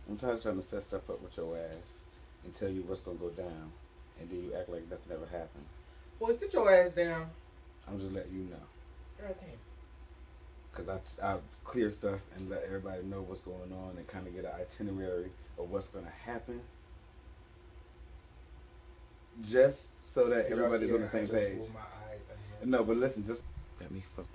I'm tired of trying to set stuff up with your ass and tell you what's gonna go down, and then you act like nothing ever happened. Boy, sit your ass down. I'm just letting you know. God damn. Because I clear stuff and let everybody know what's going on and kind of get an itinerary of what's going to happen. Just so that everybody's on the same page. No, but listen, just let me fuck.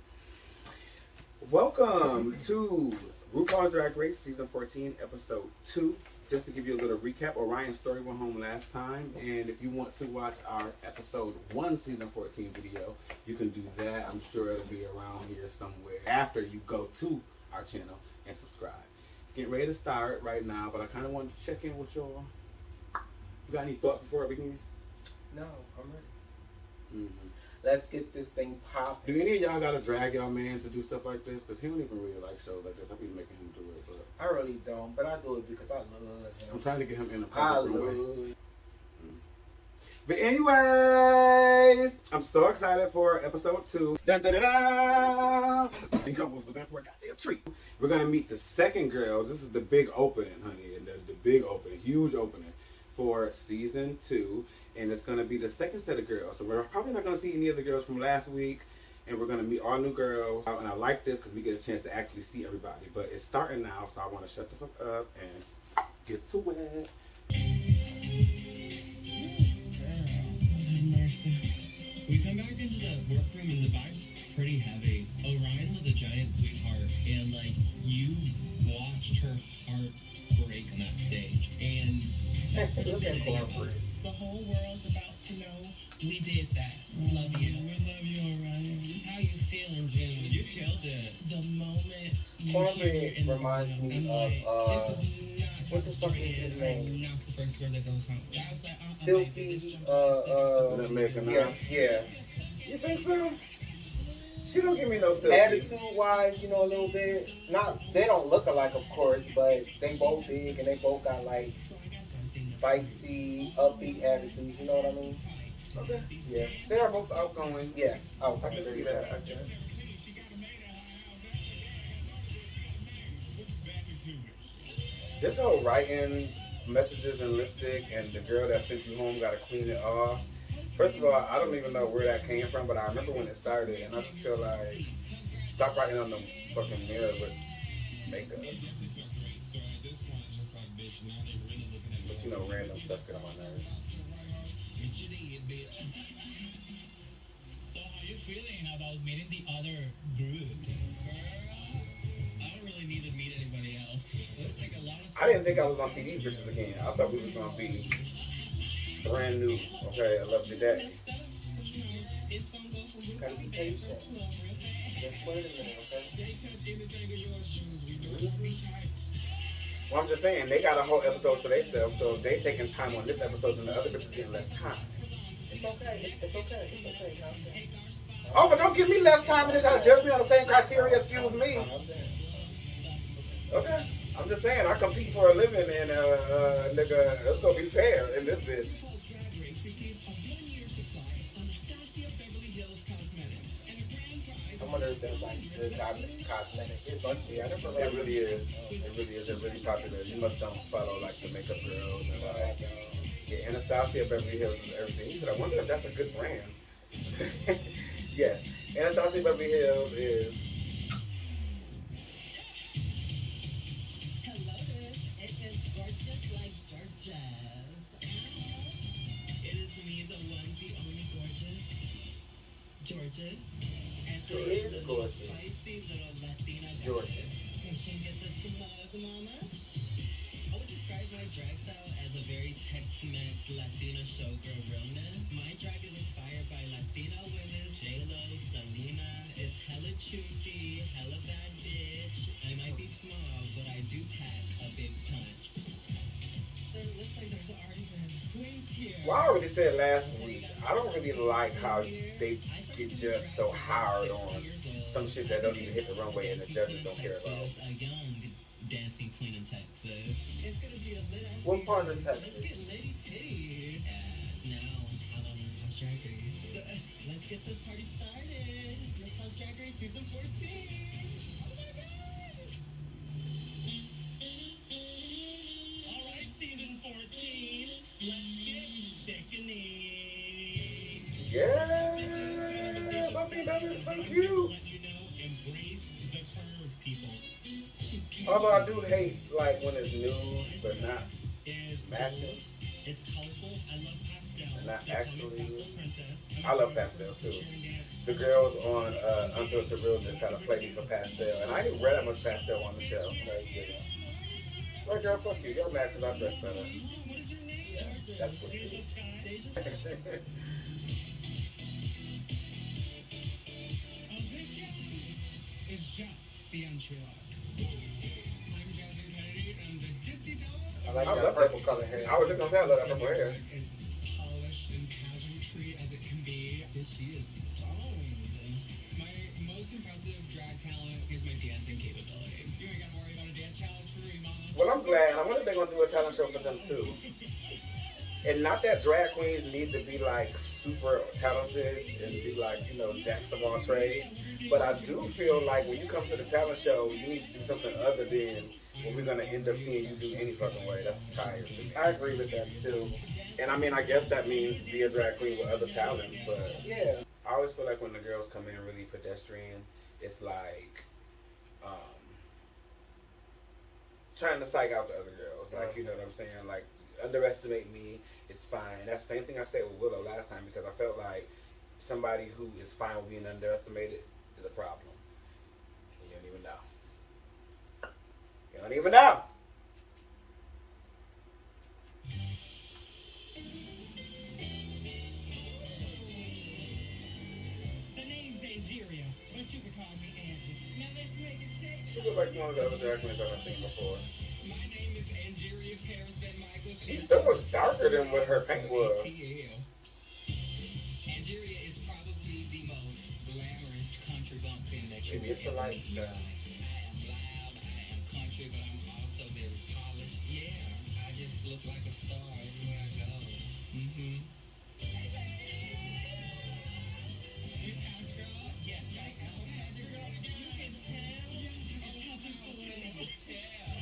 Welcome to RuPaul's Drag Race Season 14, Episode 2. Just to give you a little recap, Orion's story went home last time, and if you want to watch our Episode 1 Season 14 video, you can do that. I'm sure it'll be around here somewhere after you go to our channel and subscribe. It's getting ready to start right now, but I kind of wanted to check in with y'all. You got any thoughts before I begin? No, I'm ready. Mm-hmm. Let's get this thing popping. Do any of y'all gotta drag y'all man to do stuff like this? Because he don't even really like shows like this. I be making him do it, but I really don't. But I do it because I love him. I'm trying to get him in a I positive way. love. But anyways, I'm so excited for Episode 2. Dun, dun, dun, dun. You almost was in for a goddamn treat. We're gonna meet the second girls. This is the big opening, honey, and the big opening, huge opening for Season 2. And it's going to be the second set of girls. So we're probably not going to see any of the girls from last week. And we're going to meet all new girls. And I like this because we get a chance to actually see everybody. But it's starting now, so I want to shut the fuck up and get to it. We come back into the workroom and the vibe's pretty heavy. Orion was a giant sweetheart. And, like, you watched her heart break on that stage. And the whole world's about to know we did that. Love you. We love you, Orion. How you feeling, June? You killed it. The moment you Kornbread reminds me of what the fuck is his name? Not the first girl that goes home. Silky. American Yeah. You think so? She don't give me no silky. Attitude-wise, you know, a little bit. Not, they don't look alike, of course, but they both big and they both got like spicy, upbeat attitudes. You know what I mean? Okay. Yeah. They are both outgoing. Yes. Oh, I can see that, I guess. This whole writing messages and lipstick and the girl that sent you home gotta clean it off. First of all, I don't even know where that came from, but I remember when it started, and I just feel like, stop writing on the fucking mirror with makeup. But you know, random stuff get on my nerves. So how you feeling about meeting the other group? I don't really need to meet anybody else. Looks like a lot of I didn't think I was gonna see these bitches again. I thought we was gonna be brand new. Okay, I love Jeté. Gotta be patient. Just wait a minute, okay? Well, I'm just saying, they got a whole episode for themselves, so if they taking time on this episode, then the other bitches getting less time. It's okay. It's okay. It's okay. Calm down. Oh, but don't give me less time and just judge me on the same criteria, excuse me. Okay. I'm just saying, I compete for a living and, nigga, it's gonna be fair in this bitch. I wonder if there's like good cosmetics. It must be. I never It really is. It really is. They're really popular. You must don't follow like the makeup girls and yeah, Anastasia Beverly Hills is everything. He said, I wonder if that's a good brand. Yes, Anastasia Beverly Hills is. Hello, it is gorgeous like Jorgeous. It is me, the one, the only Jorgeous. And She is gorgeous. Spicy little Latina Jorgeous. Can get the smug, mama? I would describe my drag style as a very Tex-Mex Latina showgirl realness. My drag is inspired by Latina women, J-Lo, Selena. It's hella chunky, hella bad bitch. I might be small, but I do pack a big punch. It looks like there's already been a queen here. Well, I already said last week, I don't really like how they get judged so hard on some shit that don't even hit the runway and the judges don't care about. A young dancing queen in Texas. It's gonna be a lit. What part of Texas? Let's get litty pitty. Now I'm on RuPaul's Drag Race. Let's get this party started. RuPaul's Drag Race Season 14. Oh my god! cute. Embrace the curve, people. Although I do hate like when it's nude but not matching. It's colorful. I love pastel. Not They call me actually. Pastel Princess. I love pastel too. The girls on Unfiltered Realness try to play me for pastel, and I ain't read that much pastel on the show. Like, girl, fuck you. You're mad because I dress better. Yeah, that's what it is. It's just the Angeria. I'm Jasmine, Kennedie, and the ditzy dog. I like I that love purple that. color hair. I was just gonna say I love that purple hair. As polished and pageantry as it can be. This she is stoned. My most impressive drag talent is my dancing capability. You ain't gotta worry about a dance challenge for me, mama. Well, I'm glad. I wonder if they're gonna do a talent show for them too. And not that drag queens need to be like super talented and be like, you know, jacks of all trades. But I do feel like when you come to the talent show, you need to do something other than what we're gonna end up seeing you do any fucking way. That's tired to me. I agree with that too. And I mean, I guess that means be a drag queen with other talents, but Yeah. I always feel like when the girls come in really pedestrian, it's like trying to psych out the other girls. Like, you know what I'm saying? Like, underestimate me, it's fine. That's the same thing I said with Willow last time because I felt like somebody who is fine with being underestimated is a problem. And you don't even know. You don't even know. The name's Angeria, but you can call me Angie. Now let's make it shake. She looks like one of the other drag queens I've seen before. My name is Angeria VanMicheals. She's so much darker than what her paint was. Angeria is probably the most glamorous country bumpkin that you Maybe it's the ever meet. lifestyle. I am loud, I am country, but I'm also very polished. Yeah, I just look like a star everywhere I go. Mm-hmm. You count, girl? Yes, I am. Girl, you can tell. Oh, just a little tell.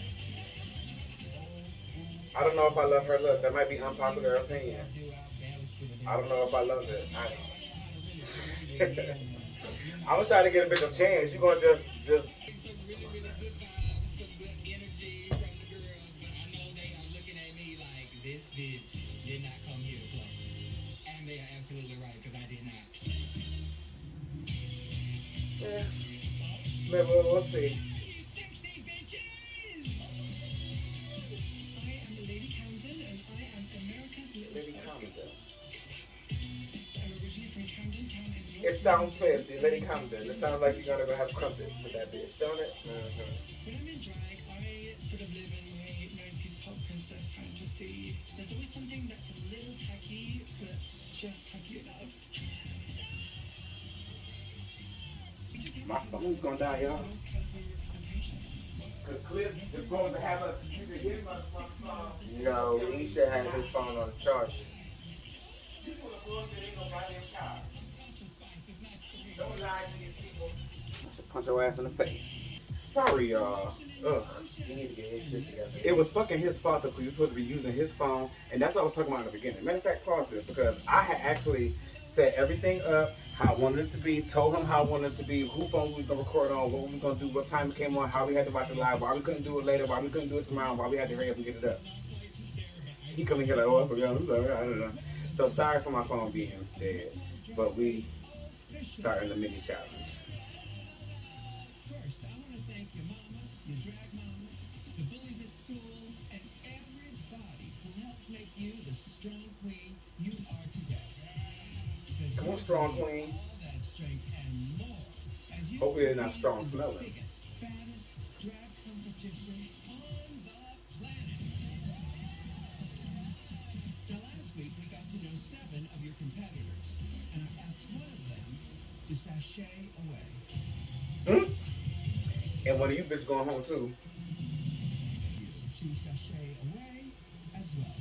I don't know if I love her look. That might be unpopular opinion. I don't know if I love it. I don't. I'm gonna try to get a bit of chance. You gonna just Some really, really good vibes, some good energy from the girls, but I know they are looking at me like this bitch did not come here to play. And they are absolutely right, because I did not. yeah. Maybe we'll see. You sexy bitches! I am Lady Camden, and I am America's little Lady spicy. Camden. I'm originally from Camden Town in North It sounds fancy, Lady Camden. It sounds like you're gonna go have crumpets with that bitch, don't it? When I'm in drag, I sort of live in my 90s pop princess fantasy. There's always something that's a little tacky, but just tacky enough. My phone's gonna die, y'all. North California representation. Cause Cliff is going to have a his You know, Alicia had his phone on the charger. Don't lie to these people. I should punch your ass in the face. Sorry, y'all. Ugh. He need to get his shit together. It was fucking his fault because you're supposed to be using his phone, and that's what I was talking about in the beginning. Matter of fact, pause this because I had actually set everything up how I wanted it to be, told him how I wanted it to be, who phone we was gonna record on, what we was gonna do, what time it came on, how we had to watch it live, why we couldn't do it later, why we couldn't do it tomorrow, why we had to hurry up and get it up. He come in here like, oh, I forgot, I'm sorry, I don't know. So sorry for my phone being dead, but we starting the mini challenge. First, I want to thank your mamas, your drag mamas, the bullies at school, and everybody who helped make you the strong queen you are today. Come on, strong queen. All that strength and more as you Hopefully they're not strong smelling. the biggest, baddest drag competition on the planet. Now, last week we got to know 7 of your competitors, and I asked one of them to sashay away. And one of you bitches going home too. To sashay away as well.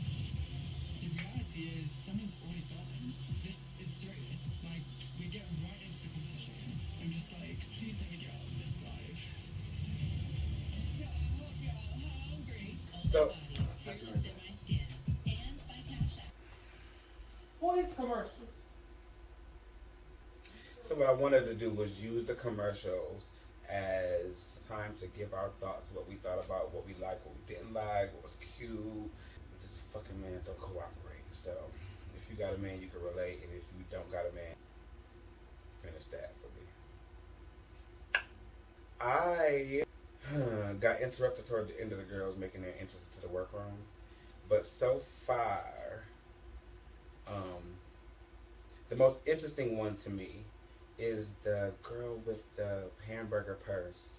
The reality is, someone's already gone. This is serious. Like, we get right into the competition. I'm just like, please let me get out of this life. So I hope you're all hungry. So, Fearless in my skin and by Cash App. Voice commercial. So what I wanted to do was use the commercials as time to give our thoughts, what we thought about, what we liked, what we didn't like, what was cute. This fucking man don't cooperate. So if you got a man, you can relate, and if you don't got a man, finish that for me. I got interrupted toward the end of the girls making their entrance into the workroom, but so far, the most interesting one to me is the girl with the hamburger purse.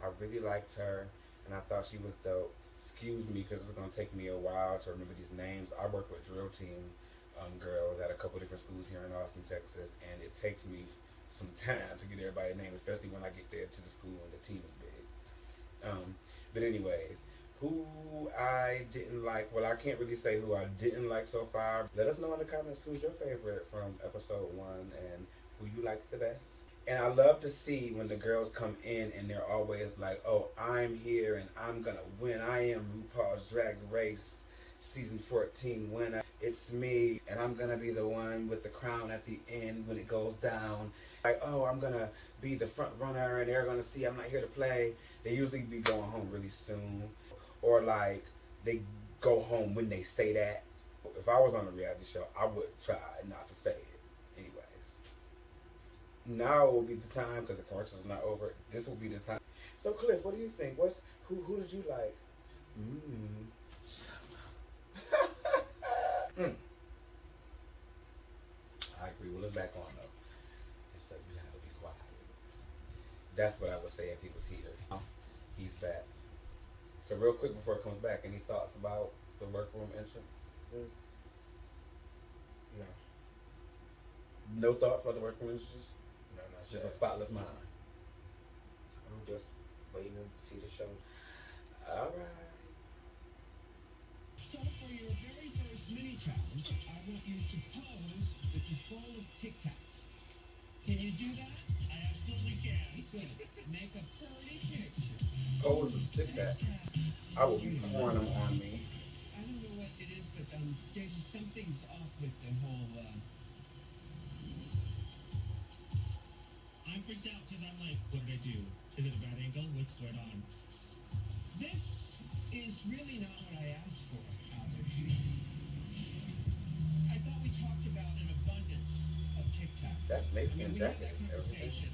I really liked her, and I thought she was dope. Excuse me, because it's gonna take me a while to remember these names. I work with drill team girls at a couple different schools here in Austin, Texas, and it takes me some time to get everybody's name, especially when I get there to the school and the team is big. But anyways, who I didn't like, well, I can't really say who I didn't like so far. Let us know in the comments who's your favorite from episode 1 and who you liked the best. And I love to see when the girls come in and they're always like, oh, I'm here and I'm gonna win. I am RuPaul's Drag Race season 14 winner. It's me, and I'm gonna be the one with the crown at the end when it goes down. Like, oh, I'm gonna be the front runner and they're gonna see I'm not here to play. They usually be going home really soon. Or like, they go home when they say that. If I was on a reality show, I would try not to say it. Anyways. Now will be the time, because the commercial's not over. This will be the time. So Cliff, what do you think? Who did you like? I agree. Well, it's back on though. It's like we have to be quiet. That's what I would say if he was here. He's back. So real quick before it comes back, any thoughts about the workroom entrances? No. No thoughts about the workroom entrances? No, not Just a yet. spotless mind. I'm just waiting to see the show. All right. So for your very first mini challenge, I want you to pose with this bowl of Tic Tacs. Can you do that? I absolutely can. Good. Make a pretty picture. Pose with Tic Tacs. I will be pouring them on me. I don't know what it is, but Deja, something's off with the whole. I'm freaked out because I'm like, what did I do? Is it a bad angle? What's going on? This is really not what I asked for, Howard. I thought we talked about an abundance of Tic Tacs. That's Mexican We had jacket. that conversation.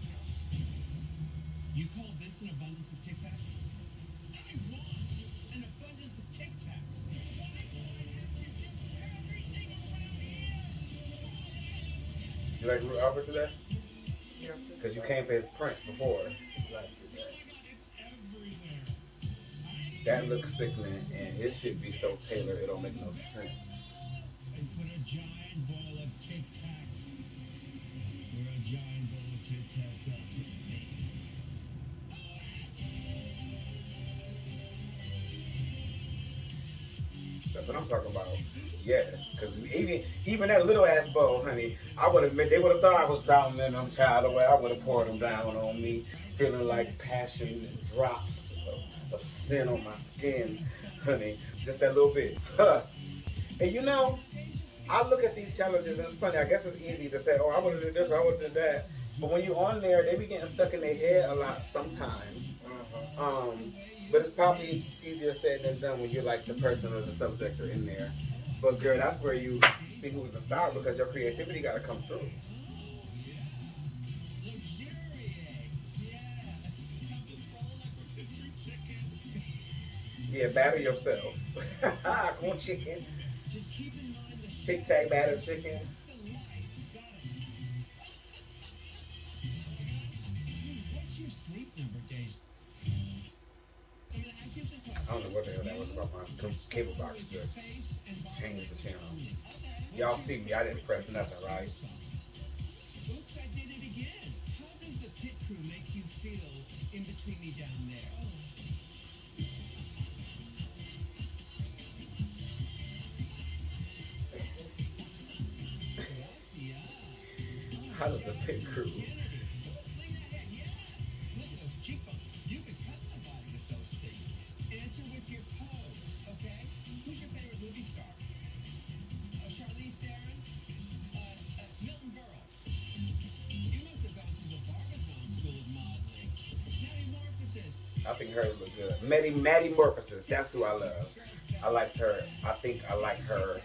You call this an abundance of Tic Tacs? I want an abundance of Tic Tacs. Why do I have to do everything around here? You like Ruth Albert today? Yes, Because you came for his prints before. It's nice to Oh my God, it's everywhere. That looks sickening, and his shit be so tailored it don't make no sense. And put a giant bowl of Tic Tacs. Or a giant bowl of Tic Tacs out to me. That's what I'm talking about. Yes, because even that little ass bowl, honey, they would have thought I was drowning in them, child. The way I would have poured them down on me, feeling like passion drops of sin on my skin, honey. Just that little bit. Huh. And you know, I look at these challenges and it's funny. I guess it's easy to say, oh, I would have did this or I would have did that. But when you're on there, they be getting stuck in their head a lot sometimes. But it's probably easier said than done when you're like the person or the subject are in there. But girl, that's where you see who's the star because your creativity got to come through. Yeah, batter yourself. Corn chicken. Tic Tac batter chicken. What's your sleep number, Deja? I don't know what the hell that was about. My cable box just changed the channel. Y'all see me, I didn't press nothing, right? Oops, I did it again. How does the pit crew make you feel in between me down there? How does the pit crew? Look at those cheekbones. You could cut somebody with those things. Answer with your pose, okay? Who's your favorite movie star? Charlize Theron? Milton Berle? You must have think hers look good. Maddy Morphosis, that's who I love. I liked her. I think I like her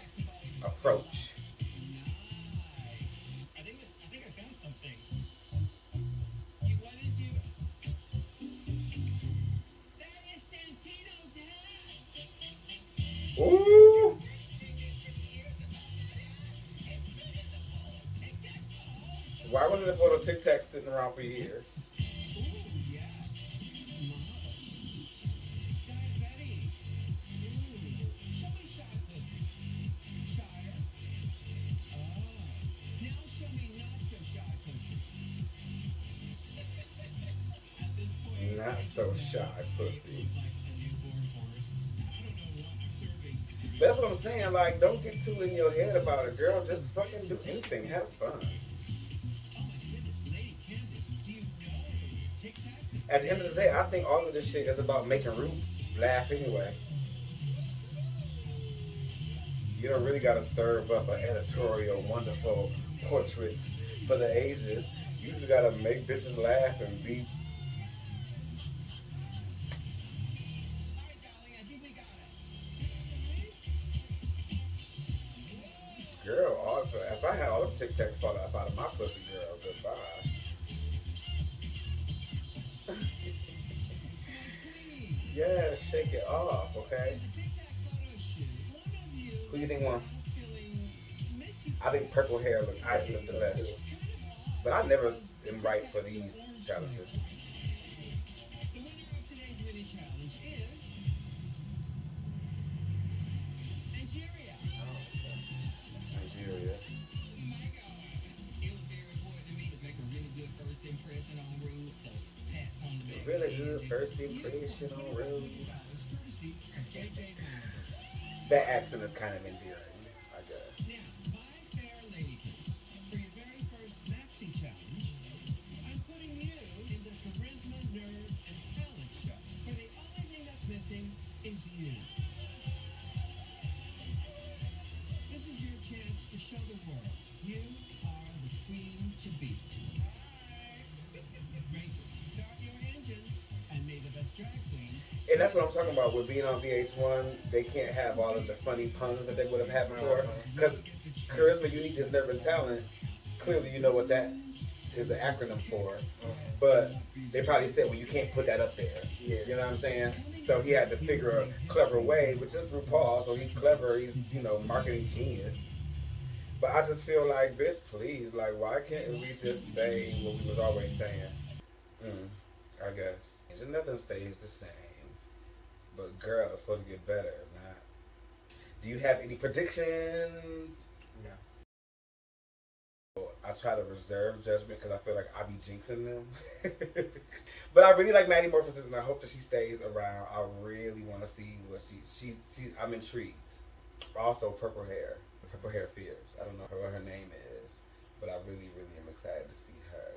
approach. I think I found something. What is you? That is Santino's hat. Ooh! Why wasn't it photo Tic Tac sitting around for years? Ooh, yeah. Daya Betty. Show me shy pussy. Shyer. Oh. Now show me not so shy pussy. At this point, Not so shy pussy. like a newborn horse. I don't know what I'm serving. That's what I'm saying. Like, don't get too in your head about it, girl. Just fucking do anything. Have fun. Oh my goodness, Lady Camden, do you know those Tic Tacs? At the end of the day, I think all of this shit is about making Ruth laugh anyway. You don't really gotta serve up an editorial, wonderful portrait for the ages. You just gotta make bitches laugh and be. Alright, darling, I think we got it. Girl, if I had all the Tic Tacs fall out of my pussy, girl, goodbye. Yeah, shake it off, okay? The Tic Tac photo shoot, one of you Who do you think won? feeling minty. I think purple hair look the best. But I never am right for these challenges. The winner of today's mini challenge is Angeria. Angeria. Oh my God. It was very important to me to make a really good first impression on Rude, so pats on the back. Really good first impression on Rude. Courtesy of Jeté. That accent is kind of endearing, I guess. Now, my fair ladykins, for your very first maxi challenge, I'm putting you in the charisma, nerve, and talent show. For the only thing that's missing is you. This is your chance to show the world you are the queen to beat. Racers, start your engines, and may the best drag queen. And that's what I'm talking about with being on VH1. They can't have all of the funny puns that they would have had before. Because charisma, uniqueness, nerve, and talent, clearly you know what that is the acronym for. But they probably said, well, you can't put that up there. Yeah. You know what I'm saying? So he had to figure a clever way, which is Rupaul. So he's clever. He's, marketing genius. But I just feel like, bitch, please, like, why can't we just say what we was always saying? I guess. And nothing stays the same. But girl, it's supposed to get better, not. Do you have any predictions? No. I try to reserve judgment because I feel like I be jinxing them. But I really like Maddy Morphosis and I hope that she stays around. I really want to see what she's I'm intrigued. Also, purple hair. The purple hair fears. I don't know what her name is, but I really, really am excited to see her.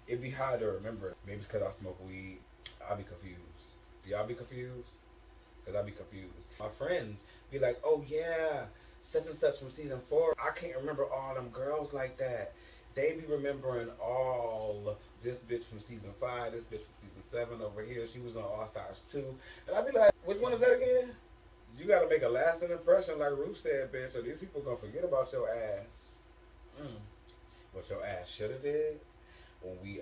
It'd be hard to remember. Maybe it's because I smoke weed. I'll be confused. Do y'all be confused? Because I'll be confused. My friends be like, oh yeah, such and such from season 4. I can't remember all them girls like that. They be remembering all this bitch from season 5, this bitch from season 7 over here. She was on All Stars 2. And I'd be like, which one is that again? You gotta make a lasting impression like Ruth said, bitch, or these people gonna forget about your ass. What your ass shoulda did when we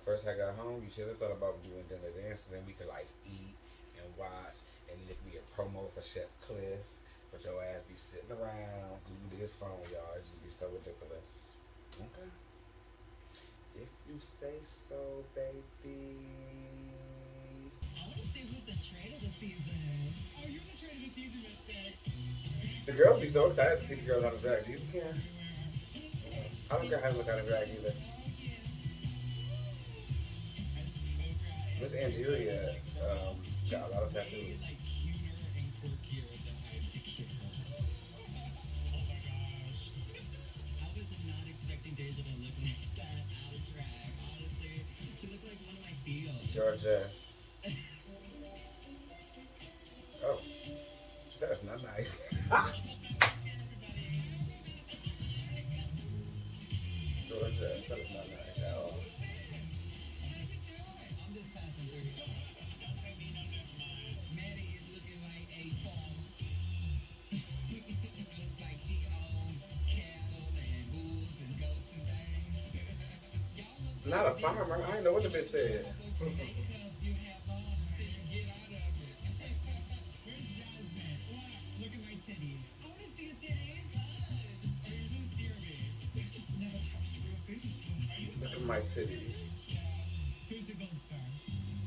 first had got home, you shoulda thought about doing dinner dance so then we could like eat and watch. And then it could be a promo for Chef Cliff, but your ass be sitting around glued to his phone, y'all. It just be so ridiculous. Okay. If you say so, baby. I want to see who's the trade of the season. Oh, you're the trade of the season, Mister. The girls be so excited to see the girls on the drag. Do you care? I don't care how to look on the drag either. Miss Angeria got a lot of tattoos. Like cuter and quirkier than I pictured her. Oh my gosh. I was not expecting Deja to look like that out of drag. Honestly, she looked like one of my feels. Jorgeous. Oh, that's not nice. Jorgeous, that is not nice at all. I'm just passing through. Not a farmer. I didn't know what the bitch said. Where's Jasmine? Look at my titties. I want to see your titties. Are you just serious? I've just never touched real booty. Are you? Look at my titties. Who's a gold star?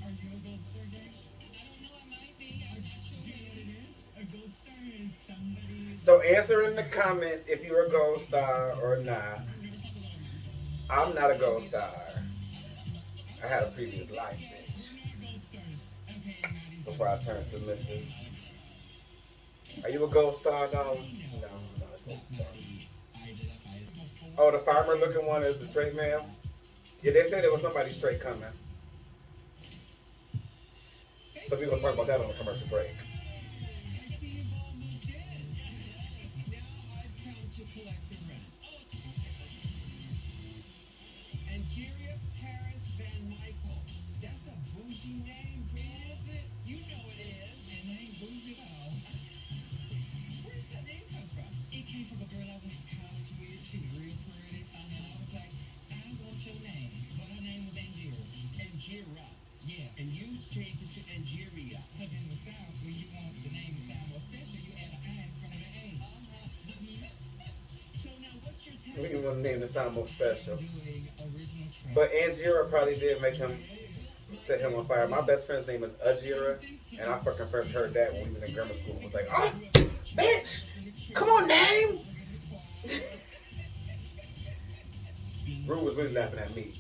Are you a gold star, Jay? I don't know. I might be. I'm not sure. Do you know what it is? A gold star is somebody. So answer in the comments if you're a gold star or not. I'm not a gold star. I had a previous life, bitch. Before I turned submissive. Are you a gold star, dog? No, I'm not a gold star. Oh, the farmer looking one is the straight male? Yeah, they said there was somebody straight coming. So we're going to talk about that on the commercial break. I see you've all moved in. Now I've come to collect the rent. Angeria VanMicheals. That's a bougie name, is it? You know it is. And it ain't bougie at all. Where did that name come from? It came from a girl I went to college with. She was real pretty. And I was like, I want your name. But her name was Angeria. Angeria. Yeah. And you changed it to Angeria. Because in the South, when you want the name to sound more special, you add an I in front of the A. So now what's your We take? can want to name the sound more special. Doing original tracks. But Angeria probably did make him set him on fire. My best friend's name is Angeria, and I fucking first heard that when we was in grammar school. It was like, oh, bitch, come on, name. Rue was really laughing at me,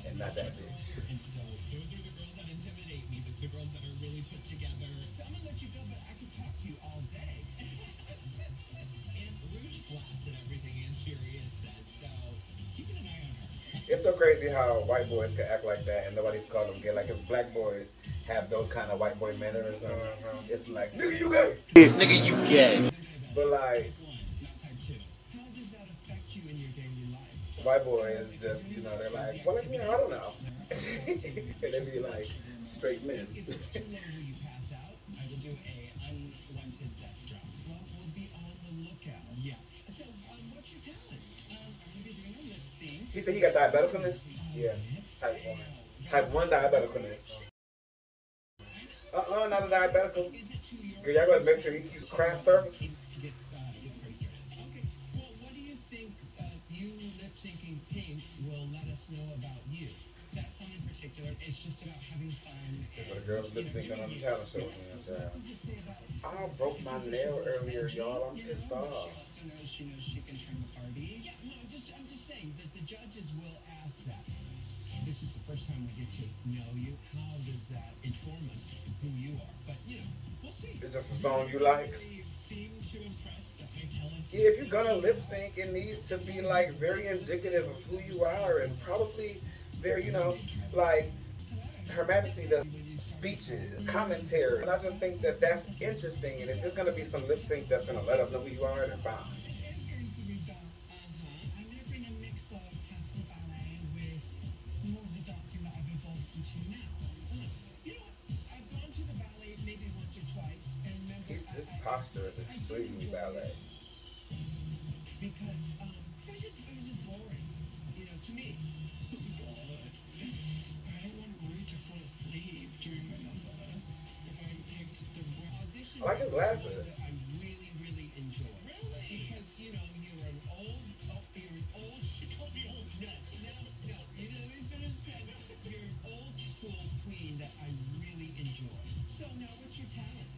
and not that bitch. And so those are the girls that intimidate me, the girls that are really put together. So I'm gonna let you go, but I could talk to you all day. And Rue just laughs at everything Angeria says, so keeping an eye on her. It's so crazy how white boys can act like that, and nobody's called them gay. Like if black boys have those kind of white boy manners, it's like, nigga, you gay. Nigga, you gay. But like, Type 1, not type 2. How does that affect you in your daily life? white boys just, you know, they're like, well, you know, I don't know. And they be like, straight men. If it's too low, will you pass out? I will do a unwanted death drop. Well, we'll be on the lookout. Yes. So, what's your talent? I'm gonna be doing a lip sync. He said he got diabeticalness? Yeah, type 1. Type 1 diabeticalness. Not a diabetical. Is it to your Girl, y'all gotta make sure he keeps craft services. to get Kerri started? Okay. Well, what do you think you lip syncing Pink will let us know about you? That song in particular, it's just about having fun. That's what the girls lip syncing on the talent show. You know what I'm saying? What does it say about I broke my nail earlier, y'all. I'm pissed She off. also knows she can turn the party. Yeah, no, I'm just saying that the judges will ask that. This is the first time we get to know you. How does that inform us who you are? But you know, we'll see. It's just a song you like? Really seem to impress that my talents. Yeah, if you're gonna lip sync, it needs to be like very indicative of who you are and probably very, you know, like Her Majesty does speeches, commentary. And I just think that that's interesting. And if there's gonna be some lip sync that's gonna let us know who you are, then fine. I'm going to bring a mix of classical ballet with more of the dancing that I've evolved into now. You know what? I've gone to the ballet maybe once or twice, and remember, His posture is extremely ballet. because it was just boring, you know, to me. I don't want Rory to fall asleep during my number. If I picked the wrong audition, I like his glasses. I really enjoy. Really? Because you know you're an old. She called me old. No. You know, let me finish saying. You're an old school queen that I really enjoy. So now, what's your talent?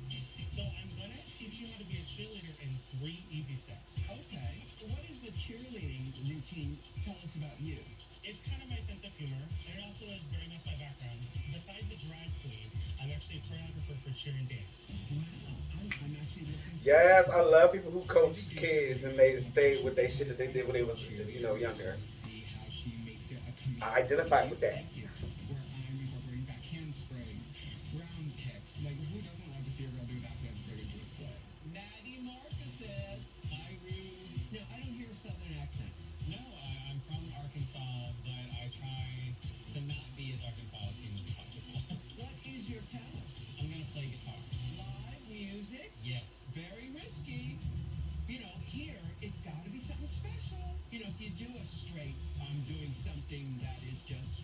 So I'm gonna teach you how to be a cheerleader in 3 easy steps. Okay. What is the cheerleading routine? Tell us about you. It's kind of my sense of humor, and it also is very much my background. Besides a drag queen, I'm actually a choreographer for cheer and dance. Wow, I'm actually looking. Yes, I love people who coach kids and they stay with their shit that they did when they was, you know, younger. See how she makes it a comedic. I identify with that. Yeah, where I'm incorporating back handsprays, round kicks. Like, who doesn't want to see a girl do that handspray into a split? Maddy Morphosis. Hi, Rue. No, I don't hear a southern accent. No, I'm from Arkansas, but I try to not be as Arkansas as humanly possible. What is your talent? I'm gonna play guitar. Live music? Yes. Very risky. You know, here, it's gotta be something It's special. You know, if you do a straight, I'm doing something that is just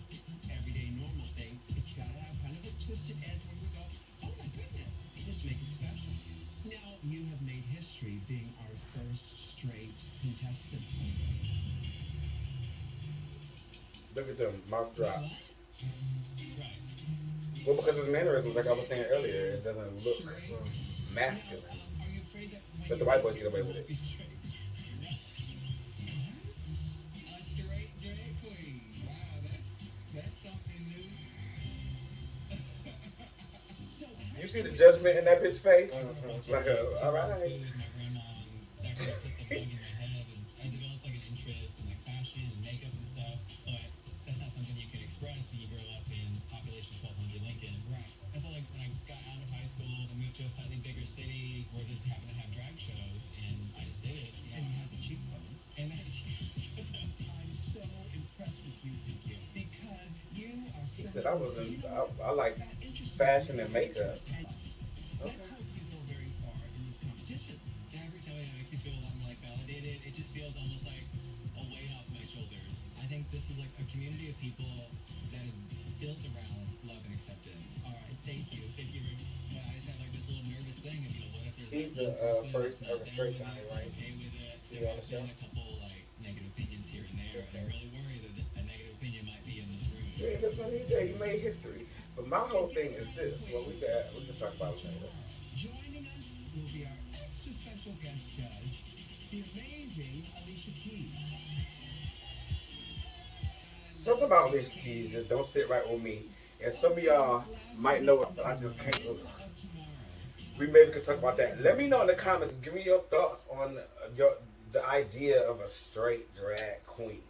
everyday normal thing, it's gotta have kind of a twisted edge where we go, oh my goodness, you just make it special. Now, you have made history being our first straight contestant. Look at them, mouth drop. What? Right. Well, because his mannerisms, like I was saying earlier, it doesn't look masculine. Now, are you afraid that when But the you white boys get away with won't it. be straight? What? A straight drag queen. Wow, that's something new. So, You see the judgment in that bitch face? Mhm. Like, all right. with my grandma, and that kind of put the bug in my head, and I developed like an interest in like fashion and makeup and stuff. But that's not something you can express when you grow up in population 1200 Lincoln. Right. And so like when I got out of high school and moved to a slightly bigger city where it just happened to have drag shows, and I just did it. And you had the cheekbones. And I I'm so impressed with you, Pinky, because you are so He said I wasn't. I like interesting. fashion and makeup. Let's hope you go very far in this competition. To have her tell me that makes me feel a lot more like validated. It just feels almost like a weight off my shoulders. I think this is like a community of people that is built around love and acceptance. All right, thank you very much. But I just had like this little nervous thing of, you know, what if there's He's like the one person first that's not ever down straight with guy, it, is right? okay with it. You There on the have been show? a couple like negative opinions here and there, and I'm really worried that a negative opinion might be in this room. Yeah, that's what he said. He made history. But my whole thing is this. Well, we can talk about it later. Joining us will be our extra special guest judge, the amazing Alicia Keys. Something about Alicia Keys just don't sit right with me. And some of y'all might know it, but I just can't. Ugh. We maybe could talk about that. Let me know in the comments. Give me your thoughts on the idea of a straight drag queen.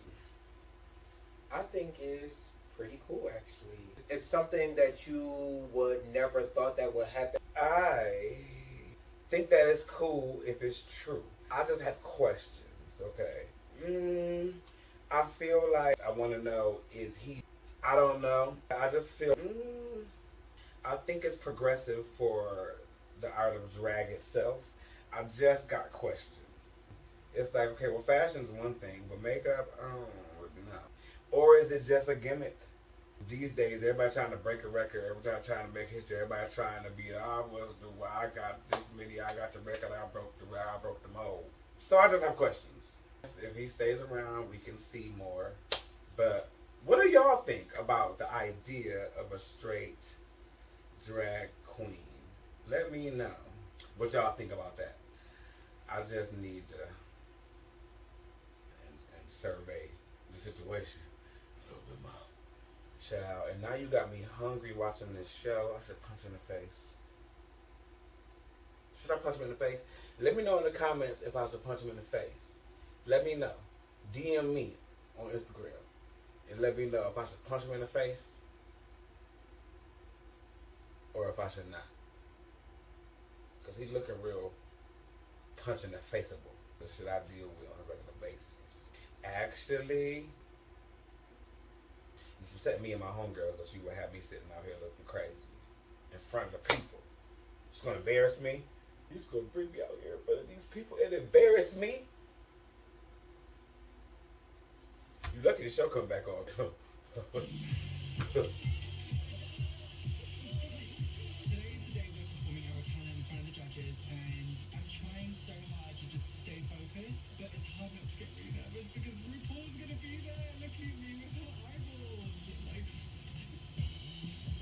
I think it's pretty cool, actually. It's something that you would never thought that would happen. I think that it's cool if it's true. I just have questions, okay? I feel like I want to know, is he? I don't know. I just feel, I think it's progressive for the art of drag itself. I just got questions. It's like, okay, well, fashion's one thing, but makeup, I don't know. Or is it just a gimmick? These days, everybody trying to break a record, everybody trying to make history, everybody trying to be, I got this many, I got the record, I broke the mold. So I just have questions. If he stays around, we can see more. But what do y'all think about the idea of a straight drag queen? Let me know what y'all think about that. I just need to and survey the situation a little bit more. Child, and now you got me hungry watching this show. I should punch him in the face. Should I punch him in the face? Let me know in the comments if I should punch him in the face. Let me know. DM me on Instagram and let me know if I should punch him in the face or if I should not. Because he's looking real punch in the faceable. What should I deal with on a regular basis? Actually, it's upset me and my homegirls that she would have me sitting out here looking crazy in front of the people. She's gonna embarrass me. You're just gonna bring me out here in front of these people and embarrass me? You lucky the show come back on. Today is the day we're performing our talent in front of the judges, and I'm trying so hard to just stay focused, but it's hard not to get really nervous because Rupaul's gonna be there looking at me with her eyeballs. Like,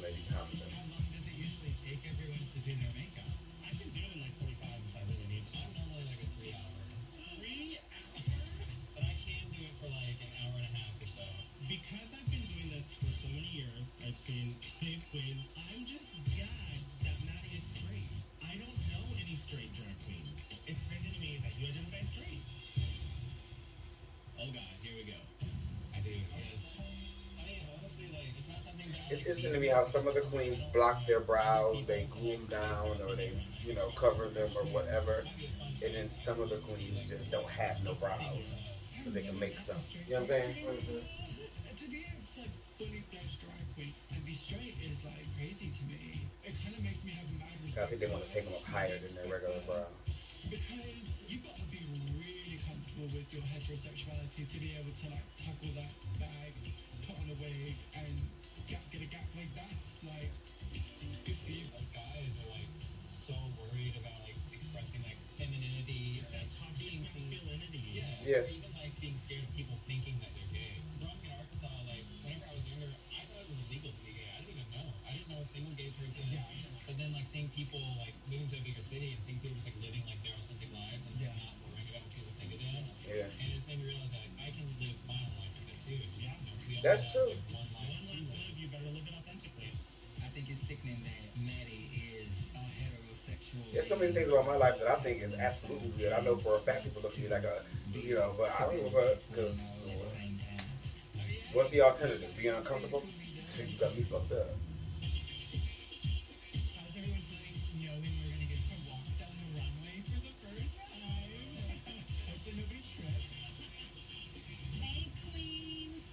Lady Camden. how long does it usually take everyone to do their makeup? I can do it in like 45 if I really need to. I'm normally like a 3 hour. 3 hours? But I can do it for like an hour and a half or so. Because I've been doing this for so many years, I've seen plenty of queens. I'm just gagged that Maddy is straight. I don't know any straight drag queens. It's crazy to me that you identify as straight. Oh god, here we go. I do, yes. I mean, honestly, like, it's not something that It's interesting to me how some of the queens block their brows, they glue them down, or they, cover them or whatever. And then some of the queens just don't have no brows, so they can make some. You know what I'm saying? To be a like fully fledged drag queen and be straight is like crazy to me. It kind of makes me have a mad respect. I think they want to take them up higher than their regular brows. Because you got to be really comfortable comfortable with your heterosexuality to be able to like tackle that bag, put on a wig, and get a gap like that's like good for you. Guys are like so worried about like expressing like femininity, that toxic masculinity. Yeah. Or even like being scared of people thinking that they're gay. Growing up in Arkansas, like whenever I was younger, I thought it was illegal to be gay. I didn't even know. I didn't know a single gay person. Yeah. But then like seeing people like moving to a bigger city and seeing people just like living like their authentic lives and just not worrying about what people think of them. Yeah. And it just made me realize that like, I can live my own life like that too. Just, you know, we all That's have, true. Like, one life to live. You better live it authentically. I think it's sickening that Maddy is a heterosexual. There's so many things about my life that I think is absolutely weird. I know for a fact people look at me like a, you know, but I don't give a fuck because what's the alternative? Being uncomfortable? Shit, you got me fucked up. How's everyone feeling knowing we're gonna get to walk down the runway for the first time? Hopefully nobody trips. Hey, queens.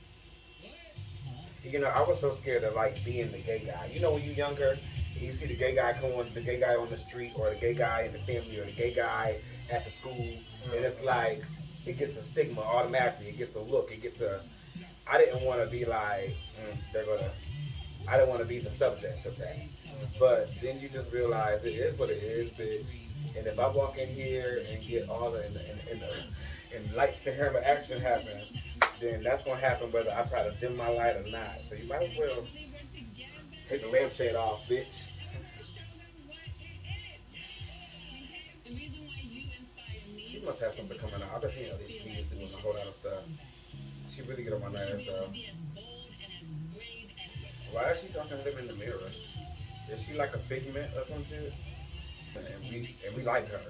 You know, I was so scared of like being the gay guy. You know, when you're younger, you see the gay guy the gay guy on the street, or the gay guy in the family, or the gay guy at the school, and it's like it gets a stigma automatically. It gets a look. It gets a. I didn't want to be like I didn't want to be the subject of that. But then you just realize it is what it is, bitch. And if I walk in here and get all the and lights and hammer action happen, then that's gonna happen whether I try to dim my light or not. So you might as well take the lampshade off, bitch. She must have something coming out. I've been seeing all these kids doing a whole lot of stuff. She really get on my nerves though. Why is she talking to them in the mirror? Is she like a figment or some shit? And we like her.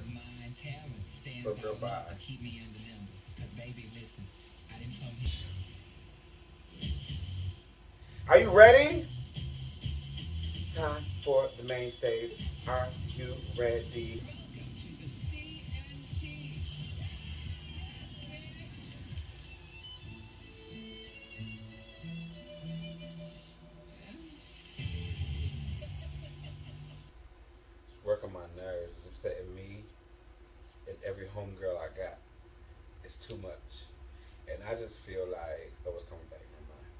So girl, bye. Keep me in the number. 'Cause baby, listen, I didn't come here. Are you ready? Time for the main stage. Are you ready? Working my nerves. It's upsetting me and every homegirl I got. It's too much. And I just feel like I was coming back in my mind.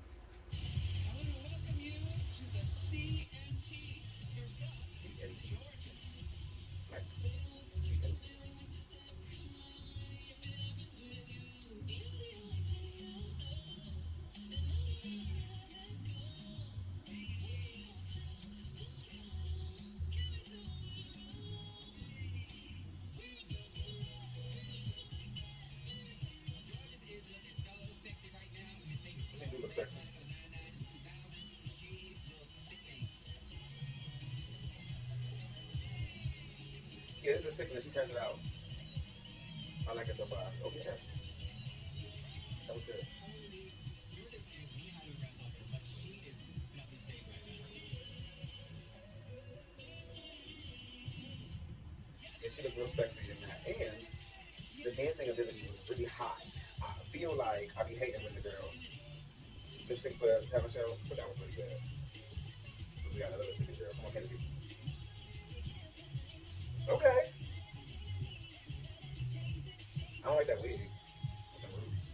I want to welcome you to the CNT. First up, CNT. Jorgeous. Like, CNT. She do look sexy. Yeah, this is sickness. She turned it out. I like it so far. Oh, yes. That was good. Yeah, she looked real sexy in that. And the dancing ability was really high. I feel like I be hating when the girls lip sync for the talent show, but that was pretty good. We got another lip sync girl. Come on, Kennedie. Okay. I don't like that wig. With the roots.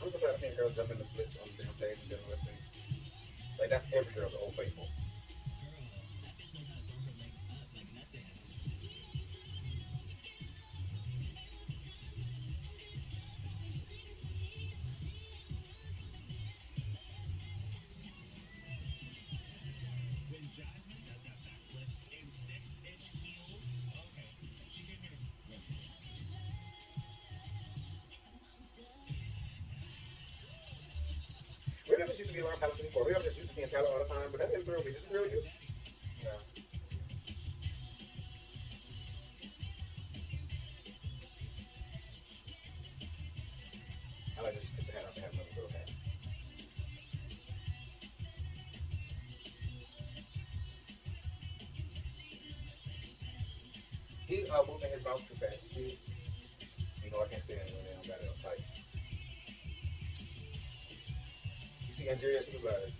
I'm so tired of seeing girls jump in the splits on the damn stage and doing lip sync. Like, that's every girl's old faithful. When Jasmine does that backflip in 6-inch heels, okay, she came here to. We never used to be around talent before. We never just used to seeing talent all the time, but that didn't thrill me. Did it thrill you? No. I like that she took the hat off and had another little hat. He moving his mouth too fast. You see it? You know I can't stand it when they don't got it on tight. You see Angeria, she was like.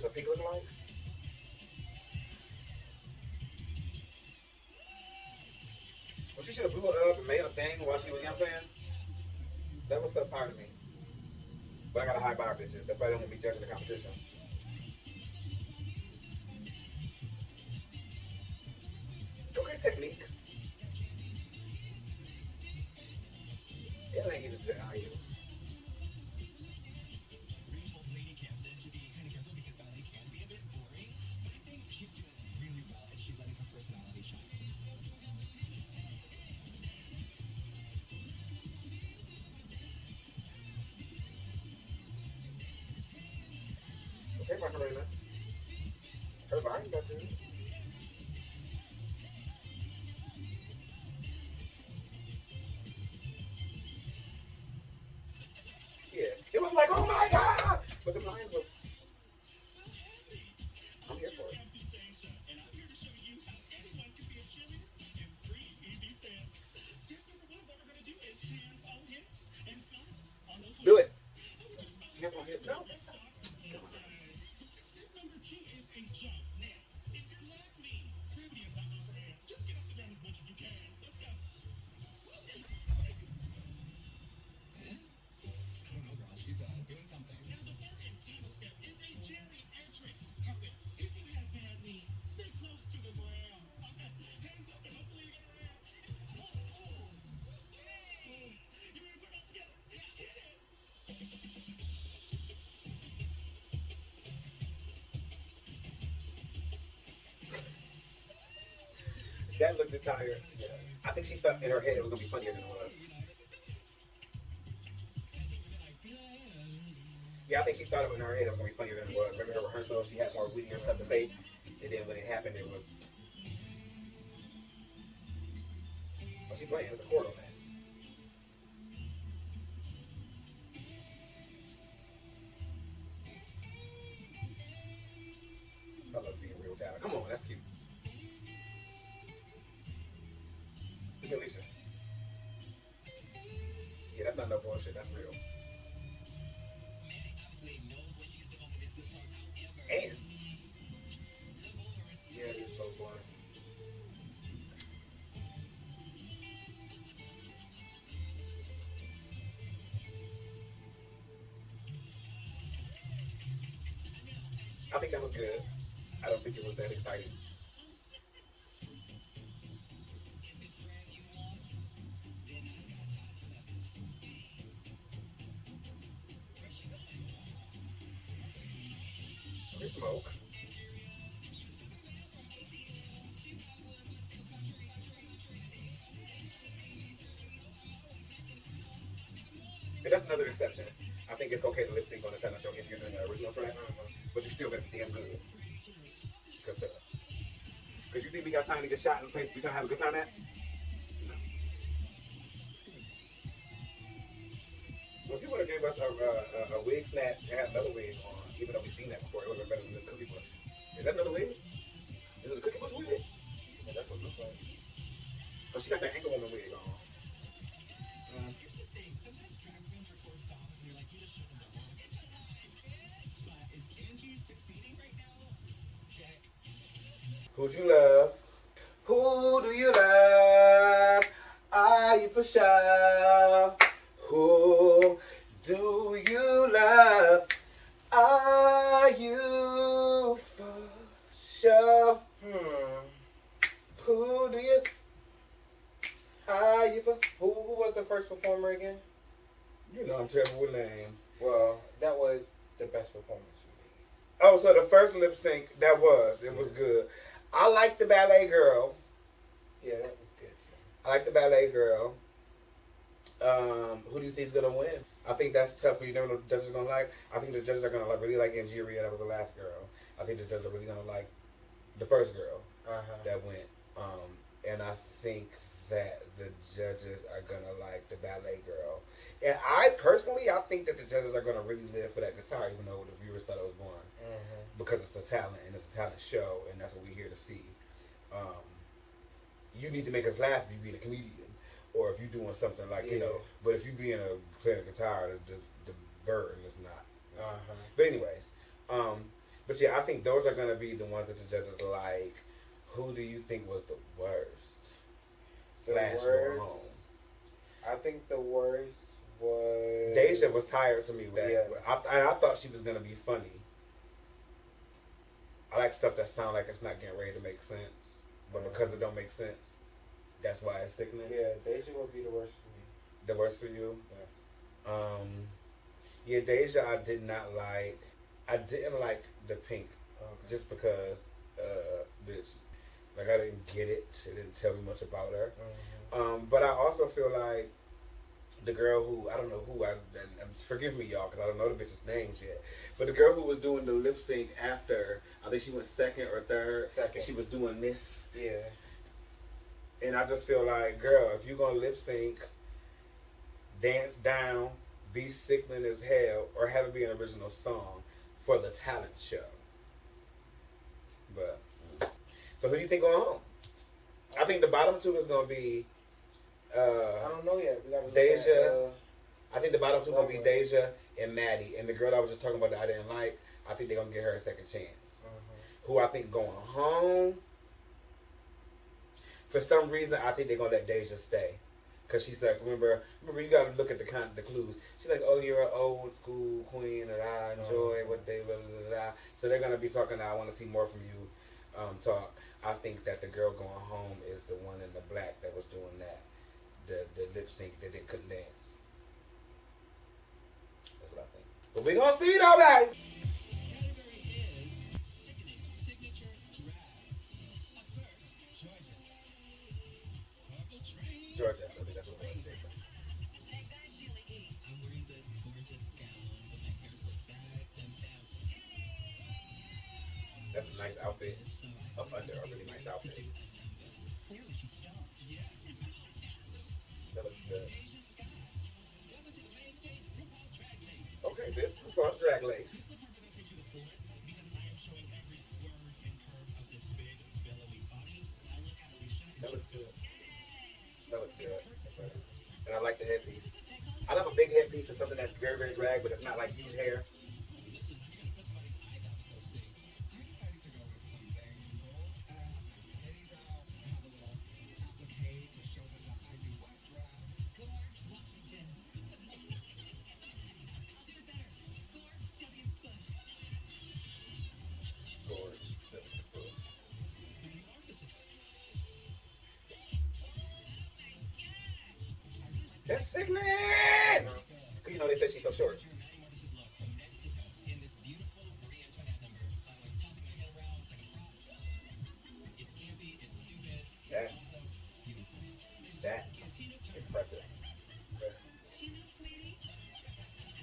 her peak look like? Well, she should have blew it up and made a thing while she was, you know what I'm saying? That was so part of me. But I got a high bar, bitches. That's why they don't want me judging the competition. Okay, technique. Yeah, it ain't easy to do that. Rupaul told Lady Camden to be kind of careful because ballet can be a bit boring, but I think she's doing really well and she's letting her personality shine. Okay, Macarena. Her lines are good. Yeah, it was like, oh my god! But the lines was, I'm here for it. Deja, and I'm here to show you how anyone can be a cheerleader in 3 easy steps. Step number 1, what we're going to do is hands on hips and smile on those Do it. Hands Hands on hips. No. Step number 2 is a jump. Now, if you're like me, gravity is not for air. Just get off the ground as much as you can. Let's go. I don't know, girl. She's doing something. Now, the third and final step is a geriatric. Hurry. If you have bad knees, stay close to the ground. Hands up and hopefully you get around. You ready to put it all together? Yeah, hit it. That looked tired. Yeah. I think she thought in her head it was gonna be funnier than it was. Yeah, I think she thought it in her head it was gonna be funnier than it was. Remember her rehearsal? She had more wittier stuff to say, and then when it happened, it was. Oh, she playing. It's a chord on that. I love seeing real talent. Come on, that's cute. Look at Alicia. Yeah, that's not no bullshit. That's real. Maddy obviously knows what she's doing with this good talk. However, And little boring. yeah, it's so boring. I think that was good. I don't think it was that exciting. If it's brand you want, then I got lots of it. Where's she going? Okay, smoke. And that's another exception. I think it's okay to lip sync on the talent show if you're doing the original track, but you still gotta be damn good. Because you think we got time to get shot in the place we trying to have a good time at? No. Well, if you would have gave us a wig snatch and had another wig on, even though we've seen that before, it would have been better than this cookie bush. Is that another wig? Is it a cookie bush wig? Yeah, that's what it looks like. Oh, she got that ankle woman wig on. Here's the thing. Sometimes drag queens record songs and you're like, you just shouldn't have done it. But is Angie succeeding right now? Check. Who'd you love? Who do you love? Are you for sure? Who do you love? Are you for sure? Who do you? Are you for? Who was the first performer again? You know I'm terrible with names. Well, that was the best performance for me. Oh, so the first lip sync it was good. I like the ballet girl. Yeah, that was good too. I like the ballet girl. Who do you think is gonna win? I think that's tough, but you never know what the judges are gonna like. I think the judges are gonna really like Angeria. That was the last girl. I think the judges are really gonna like the first girl that went. And I think that the judges are gonna like the ballet girl. And I think that the judges are gonna really live for that guitar, even though the viewers thought it was boring, because it's a talent and it's a talent show, and that's what we're here to see. You need to make us laugh if you're being a comedian, or if you're doing something like you know. But if you're being playing a guitar, the burden is not. But anyways, But yeah, I think those are gonna be the ones that the judges like. Who do you think was the worst? Slash going home. I think the worst was Deja was tired to me with that. Yes. I thought she was gonna be funny. I like stuff that sound like it's not getting ready to make sense, but because it don't make sense, that's why it's sickening. Yeah, Deja would be the worst for me. The worst for you? Yes. Yeah, Deja I did not like. I didn't like the pink. Okay. Just because, bitch, like I didn't get it. It didn't tell me much about her. Mm-hmm. But I also feel like the girl who, I don't know who, and forgive me y'all because I don't know the bitch's names yet, but the girl who was doing the lip sync after, I think she went second or third. Second. And she was doing this. Yeah. And I just feel like, girl, if you're going to lip sync, dance down, be sickening as hell, or have it be an original song for the talent show. But, so who do you think going home? I think the bottom two is going to be I don't know yet. We gotta look Deja. at, I think the bottom two going to be Okay. Deja and Maddy. And the girl that I was just talking about that I didn't like, I think they're going to give her a second chance. Who I think going home, for some reason, I think they're going to let Deja stay. Because she's like, remember, you got to look at the clues. She's like, oh, you're an old school queen, and I enjoy what they, blah, blah, blah, blah. So they're going to be talking, I want to see more from you talk. I think that the girl going home is the one in the black that was doing that. The lip sync that they couldn't dance. That's what I think. But we gonna see though, babe. Category is sickening signature drag. Up first, Jorgeous. Purple train. Jorgeous, I think that's what it was. Take that, Sheila E. I'm wearing this gorgeous gown with my hair slicked back and down. That's a nice outfit. Up under a really nice outfit. Clearly she's stoned. Yeah. That looks good. Deja Skye. Welcome to the main stage, Rupaul's Drag Race. Okay, bitch. Cross drag lace. This is the part that makes me the fullest because I am showing every swerve and curve of this big billowy body. I look at Alicia. That looks good. That looks good. And I like the headpiece. I love a big headpiece or something that's very, very drag, but it's not like huge hair. Listen, if you're gonna put somebody's eyes out with those things, I decided to go with something bold. I have my titties out. I have a little applique to show them that I do wet drag. George Washington. I'll do it better. George W. Bush. Gorge. And Morphosis. That's sickening! You know they said she's so short. Your Maddy Morphosis look from neck to toe in this beautiful Marie Antoinette number. Like tossing my head around like a prop. It's campy, it's stupid, That's- it's also beautiful. That's impressive. She knows, sweetie.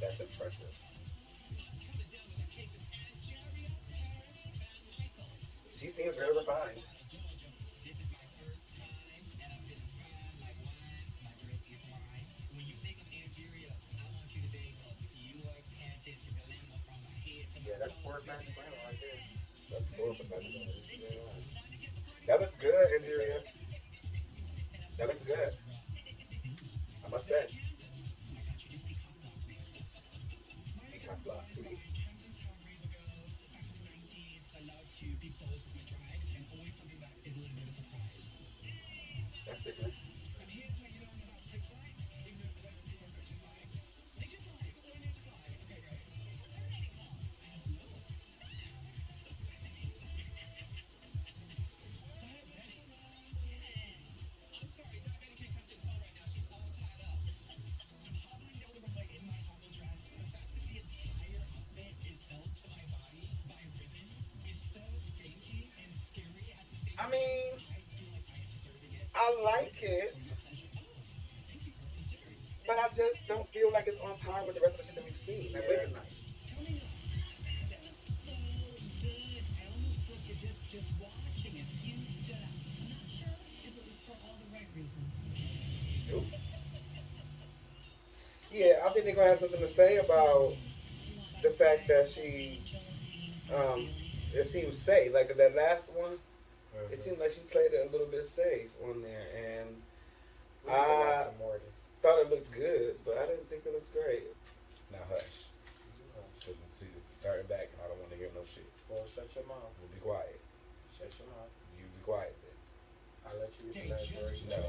That's impressive. Coming down with a case of Angeria, VanMicheals. She seems very refined. Georgia, this is my first time, and I've been fine like wine. My dress is wine. When you think of Angeria, I want you to think of your Camden glamour from my head to my Yeah, that's toes. four times final right there. That's cool. That looks good, Angeria. That looks good. I must say. Peacock block, too. Camden's how Razor goes. Back in the 90s, I love to be posed with my drag, and always something that is a little bit of a surprise. That's it, man. I'm here to let you know I'm about to take flight, even if the weather people are touching flight. Did you fly? Because I need to fly. Okay, great. Alternating law. Daya Betty. I'm sorry, Daya Betty can't come to the phone right now. She's all tied up. I'm hobbling down the runway in my hobble dress. The fact that the entire outfit is held to my body by ribbons is so dainty and scary at the same I time. mean, I feel like I am serving it. I like it, Thank you for considering. but I just don't feel like it's on par with the rest of the shit that we've seen. That wig is nice. Coming up. That was so good. I almost flipped the disc just watching it. You stood out. I'm not sure if it was for all the right reasons. Nope. Yeah, I think they're gonna have something to say about the fact that she, it seems safe. Like that last one, it seemed like she played it a little bit safe on there, and We need to watch some more of this. thought it looked good, but I didn't think it looked great. Now hush, because it's starting back, and I don't want to hear no shit. Well, shut your mouth. We'll be quiet. Shut your mouth. You be quiet then. I'll let you read the last word. No,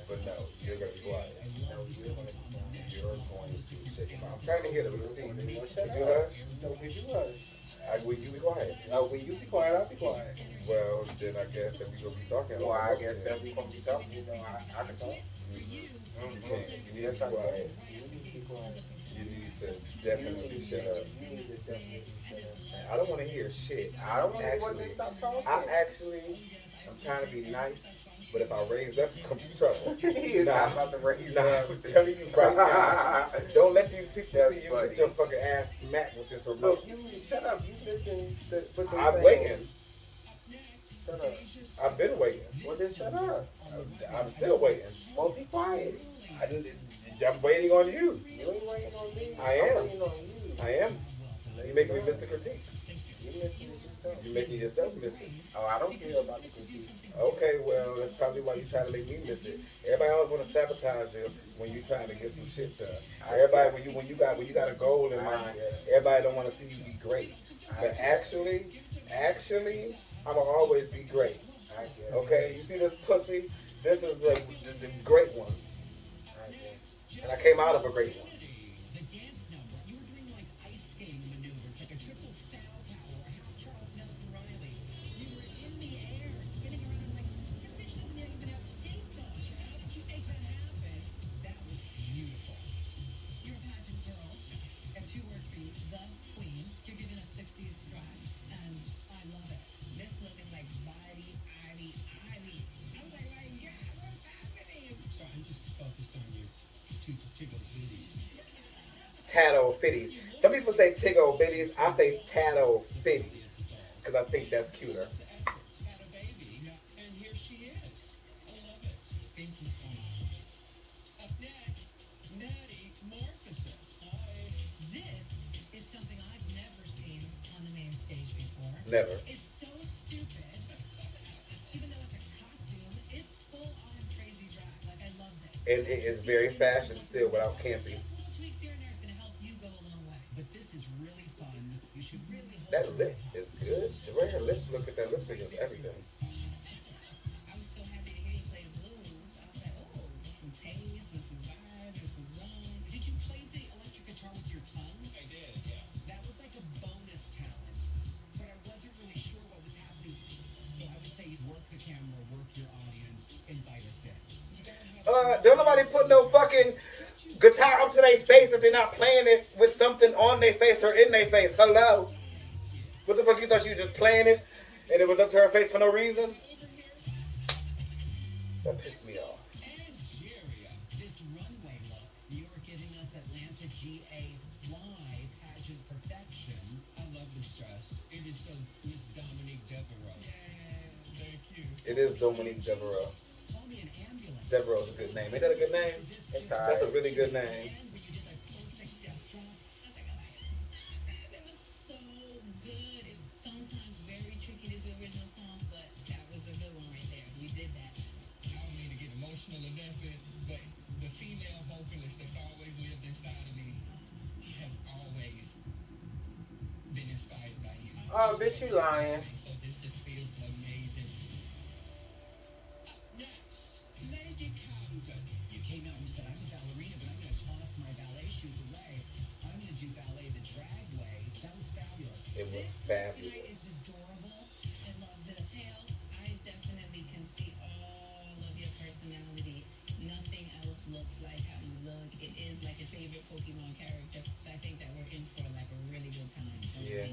but no, you're gonna be quiet. No, you're going to be quiet. You're going to shut your mouth. I'm trying to hear the routine. No, shut Would you up. hush? No, would you hush? Would you be quiet? No, will you be quiet? I'll be quiet. Well, then I guess that we're gonna be talking. Well, I guess that we're going to be talking. You know, I can talk. You can't. You need Yes, to I be can. quiet. You need to be quiet. You need to definitely shut up. You need to definitely shut up. I don't want to hear shit. I don't want Actually, to stop talking. I'm trying to be nice, but if I raise up, it's gonna be trouble. He is not about to raise Nah, up. I'm telling you right now. Don't let these people That's see you funny. get your fucking ass smacked with this remote. Look, you shut up. You listen to what they I'm saying. waiting. Shut up. I've been waiting. Well, then shut up. I'm still waiting. Well, be quiet. I'm waiting on you. You ain't waiting on me. I am. I'm waiting on you. I am. You making me miss the critiques. You missing it yourself. You making yourself miss it. Oh, I don't care about the critique. Okay, well, that's probably why you try to make me miss it. Everybody always want to sabotage you when you trying to get some shit done. Everybody, when you got a goal in mind, everybody don't want to see you be great. But actually, I'ma always be great. I get it. Okay, you see this pussy? This is the great one, I get it. and I came out of a great one. The dance number, you were doing like ice skating maneuvers, like a triple style power, a half Charles Nelson Riley. You were in the air, spinning around like, this bitch doesn't even have skates on. How did you make that happen? That was beautiful. You're a pageant girl. I have 2 words for you. The Queen. You're giving us 60s stride. And I love it. This look is like body, ivy. I was like, my God, what's happening? So I'm just focused on your two tickle bitties. Tatto fitties. Some people say tiggle bitties. I say tatto fitties because I think that's cuter. Had a baby, and here she is. I love it. Thank you so much. Up next, Maddy Morphosis. This is something I've never seen on the main stage before. Never. It's so stupid. Even though it's a costume, it's full on crazy drag. Like, I love this. And it is very fashion still without campy. Just little tweaks here and there is going to help you go a long way. But this is really fun. You should really hold That your lip head is good. The way her lips look at that lipstick is everything. I was so happy to hear you play blues. I was like, oh, with some taste, with some vibe, with some zone. high. Did you play the electric guitar with your tongue? I did, yeah. That was like a bonus talent. But I wasn't really sure what was happening. So I would say you'd work the camera, work your audience, invite us in. You gotta have Don't nobody put no fucking guitar up to their face if they're not playing it with something on their face or in their face. Hello? What the fuck you thought she was just playing it and it was up to her face for no reason? That pissed me off. Angeria, this runway look, you're giving us Atlanta GA live pageant perfection. I love this dress. It is so Miss Dominique Devereaux. Thank you. It is Dominique Devereaux. Call me an ambulance. Devereaux's a good name. Ain't that a good name? It's That's a alright. really good name. And when you did that perfect death drop, I think I like it. It was so good. It's sometimes very tricky to do original songs, but that was a good one right there. You did that. I don't mean to get emotional or nothing, but the female vocalist that's always lived inside of me has always been inspired by you. Oh, bitch, you lying. So this just feels amazing. up next, Lady Camden. You came out and said, I'm a ballerina, but I'm going to toss my ballet shoes away. I'm going to do ballet the drag way. That was fabulous. It was This look fabulous. tonight is adorable. I love the detail. I definitely can see all of your personality. Nothing else looks like how you look. It is like your favorite Pokemon character. So I think that we're in for like a really good time. Yeah.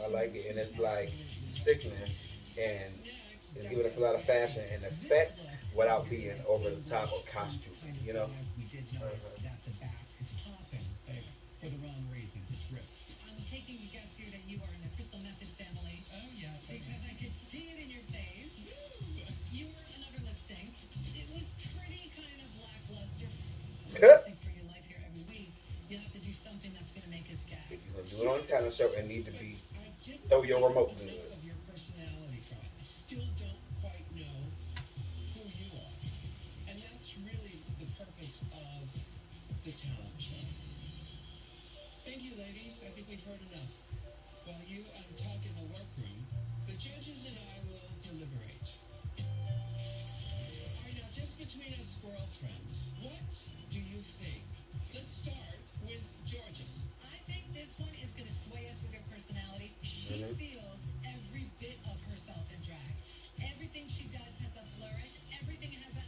I like it, and it's like sickening, and it's giving us a lot of fashion and effect without being over the top or costume, you know? We did notice that the back, it's popping, but it's for the wrong reasons. It's ripped. I'm taking a guess here that you are in the Crystal Method family. Oh, yes. Because I could see it in your face. You were another lip sync. It was pretty kind of lackluster. Lip sync for your life here every week. You have to do something that's going to make us gag. If you're gonna do it on a talent show, it need to be I did throw your remote enough good. of your personality from it. I still don't quite know who you are. And that's really the purpose of the talent show. Thank you, ladies. I think we've heard enough. While you untuck in the workroom, the judges and I will deliberate. All right, now just between us squirrel friends, what do you think? Let's start with Jorgeous. I think this one is going to sway us with her personality. She feels every bit of herself in drag. Everything she does has a flourish. Everything has a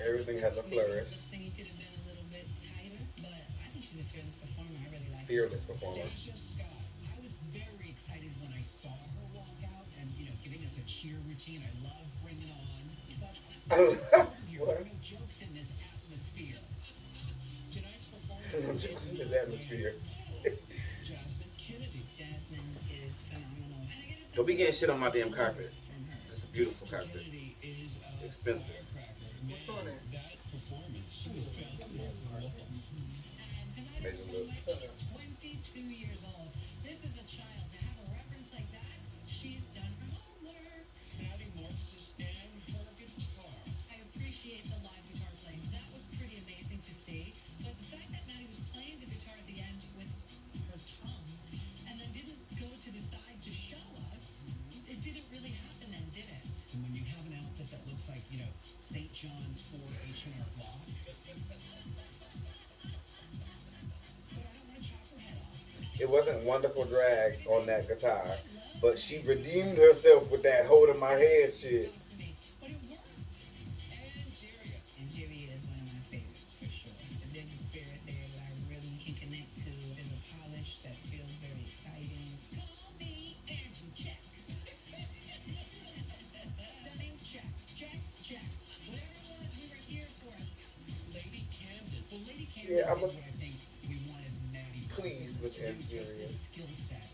Everything has a flourish. Lip singing could have been a little bit tighter, but I think she's a fearless performer. I really like her. Fearless performer. Deja, Skye. I was very excited when I saw her walk out and, you know, giving us a cheer routine. I love Bring It On. But there are no jokes in this atmosphere. Tonight's performance Jokes in this atmosphere. Jasmine Kennedie. Jasmine is phenomenal. And I get a sense Don't be getting shit on my damn carpet. from her. It's a beautiful carpet. Kennedie is a Expensive. firecracker. What's on it? That performance, she was bouncing off the walls. And tonight Major her look. silhouette, she's 22 years old. This is a child. To have a reference like that, she's done her homework. Maddy, Morphosis, and her guitar. I appreciate the live guitar playing. That was pretty amazing to see. But the fact that Maddy was playing the guitar at the end with her tongue and then didn't go to the side to show us, it didn't really happen then, did it? And when you have an outfit that looks like, you know, St. John's 4 H&R Block. But I don't want to chop her head off. It wasn't wonderful drag on that guitar, but she redeemed herself with that holding my head shit. But it worked. Angeria. Angeria is one of my favorites for sure. There's a spirit there that I really can connect to. There's a polish that feels very exciting. Call me Angie, check. Stunning, check, check, check. Whatever it was, we were here for it. Lady Camden. Well, Lady Camden Yeah, I did was what I think we wanted Maddy to pleased do, with to do Angeria. just the skill set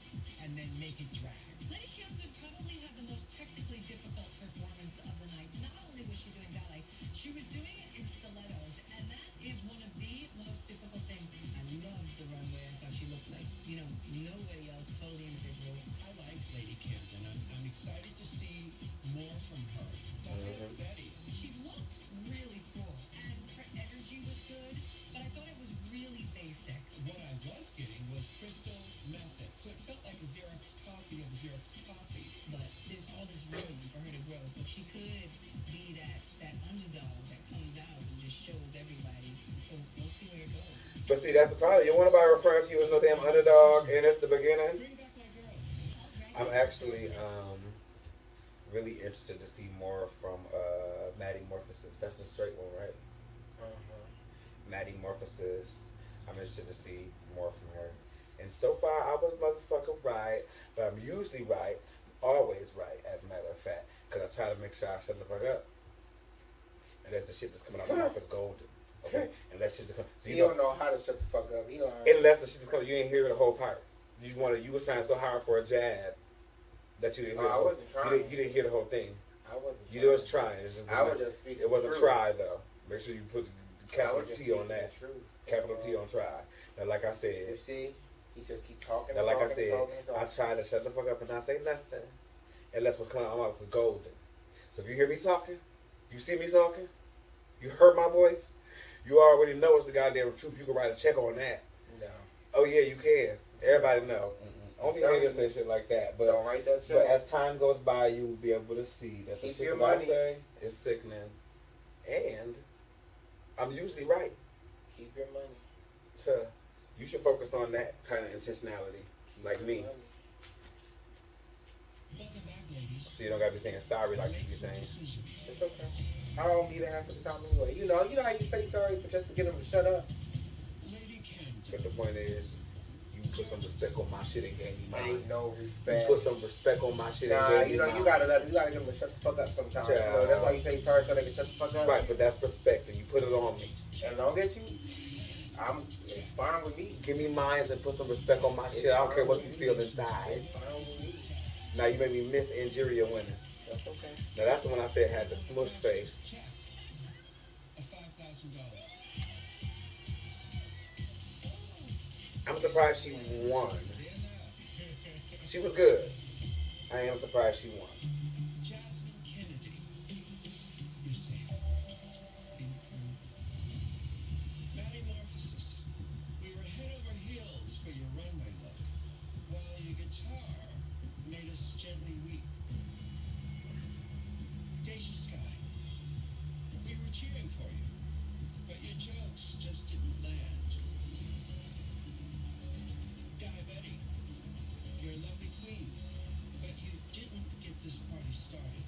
and then make it drag. Lady Camden probably had the most technically difficult performance of the night. Not only was she doing ballet, she was doing it in stilettos, and that is one of the most difficult things. I loved the runway. I thought she looked like, you know, nobody else, totally individual. I like Lady Camden. I'm excited to see more from her. Daya Betty. She looked really cool, and her energy was good, but I thought it was really basic. What I was getting was Crystal Method. So it felt like a Xerox copy of a Xerox copy. But there's all this room for her to grow, so she could be that underdog that comes out and just shows everybody. So we'll see where it goes. But see, that's the problem. You want nobody referring to you as no damn underdog, and it's the beginning. Bring back my girls. I'm actually really interested to see more from Maddy Morphosis. That's the straight one, right? Maddy Morphosis. I'm interested to see more from her. And so far, I was motherfucking right, but I'm usually right, always right, as a matter of fact, because I try to make sure I shut the fuck up. And that's the shit that's coming out of my mouth is golden. Okay? And that's shit that's coming. So He you know, don't know how to shut the fuck up. He don't. unless the shit that's coming, you ain't hear the whole part. You was trying so hard for a jab that you didn't hear. I the whole, wasn't trying. You didn't hear the whole thing. I wasn't. You was trying. It's just I was just speaking. It wasn't truth. try though. Make sure you put the I capital was just T on speaking that. the truth. Capital That's T all. on try. Now, like I You said, see, he just keep talking. now, And like I talking, said, and talking, and I talking. try to shut the fuck up and not say nothing, unless what's coming out of my mouth is golden. So if you hear me talking, you see me talking, you heard my voice, you already know it's the goddamn truth. You can write a check on that. No. Oh yeah, you can. Everybody know. Only Tell haters me. say shit like that, but. Don't write that shit. But as time goes by, you will be able to see that the Keep shit your that I money. say is sickening. And I'm usually right. Keep your money. You should focus on that kind of intentionality, Keep like your me. money. Welcome back, ladies. So you don't gotta be saying sorry like you be saying. It's okay. I don't need to have to time anyway. You know how you say sorry, but just to get him to shut up. Lady Camden. But the point is, you put some respect on my shit and gave me mine. Ain't no You respect. put some respect on my shit and Nah, gave me you know mine. you gotta get him to shut the fuck up sometimes. You know, that's why you say sorry so they can shut the fuck up. Right, but that's respect, and you put it on me. As long as you, it's fine with me. Give me mines and put some respect on my shit. I don't care what you feel inside. It's fine with me. Now you made me miss Angeria winning. That's okay. Now that's the one I said had the smush face. Check of $5,000. I'm surprised she won. She was good. I am surprised she won. Jasmine Kennedie. You're safe. Maddy Morphosis. We were head over heels for your runway look. a lovely queen, but you didn't get this party started.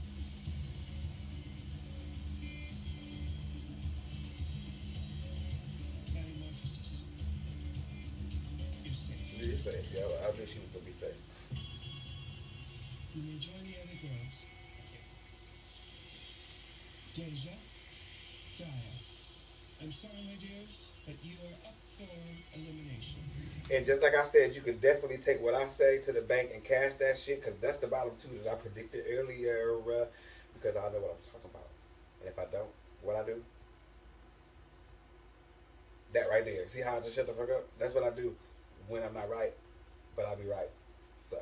Maddy Morphosis. You're safe. You're safe. Yeah, I knew she was gonna be safe. You may join the other girls. Deja, Daya. I'm sorry, my dears, but you are up for elimination. And just like I said, you could definitely take what I say to the bank and cash that shit, because that's the bottom two that I predicted earlier, because I know what I'm talking about. And if I don't, what I do? That right there. See how I just shut the fuck up? That's what I do when I'm not right, but I'll be right. So.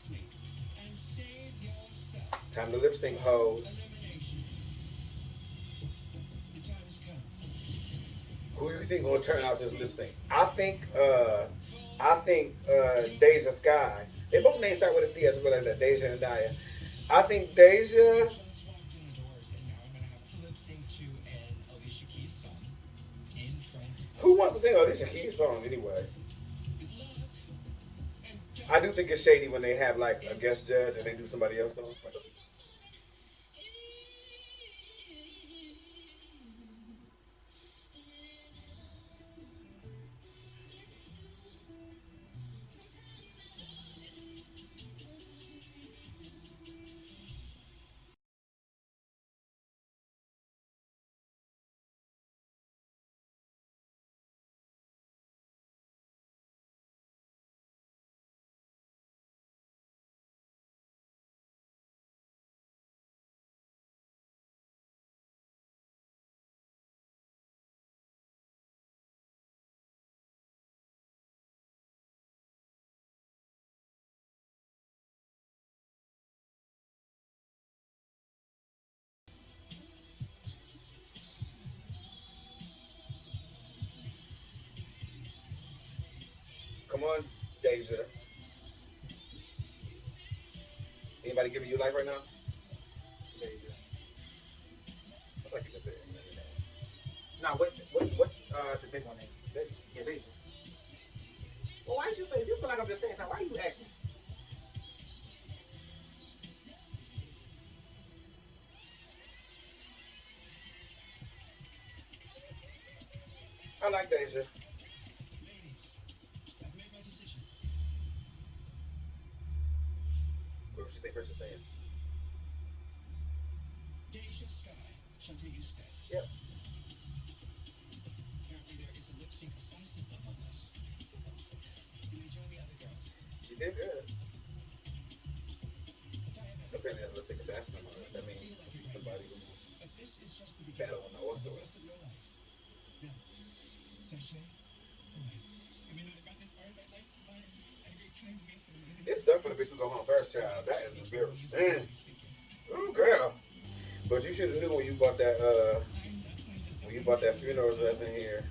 And save yourself. Time to lip sync, hoes. Elimination. The time has come. Who do you think gonna turn out this lip sync? I think Deja Skye. They both names start with a D. I just realized that, Deja and Daya. I think Deja. Just walked in the doors, and now I'm gonna have to lip sync to an Alicia Keys song in front of. Who wants to sing Alicia Keys song anyway? Good luck. And I do think it's shady when they have like a guest judge and they do somebody else's song. Come on, Deja. Anybody giving you life right now? Deja. I like you just said it. Now, what's the big one? Deja. Yeah, Deja. Well, why do you feel like I'm just saying something? Why are you asking? I like Deja. ladies, I've made my decision. What if she say first to stay in? Deja, Skye, Shantae, you stay. Yep. Apparently there is a lip sync assassin among us. You may join the other girls. She did good. Daya Betty. Apparently that's lip sync assassin on her. That means somebody who But this is just the beginning battle on the of the All-Stars. rest of your life. Now, sashay away. I may not have got as far as I'd like to, but I had a great time. We made some amazing. It sucked for the bitch who go home first, child. That is embarrassing. Ooh, girl. But you should have knew when you bought that funeral dress in here.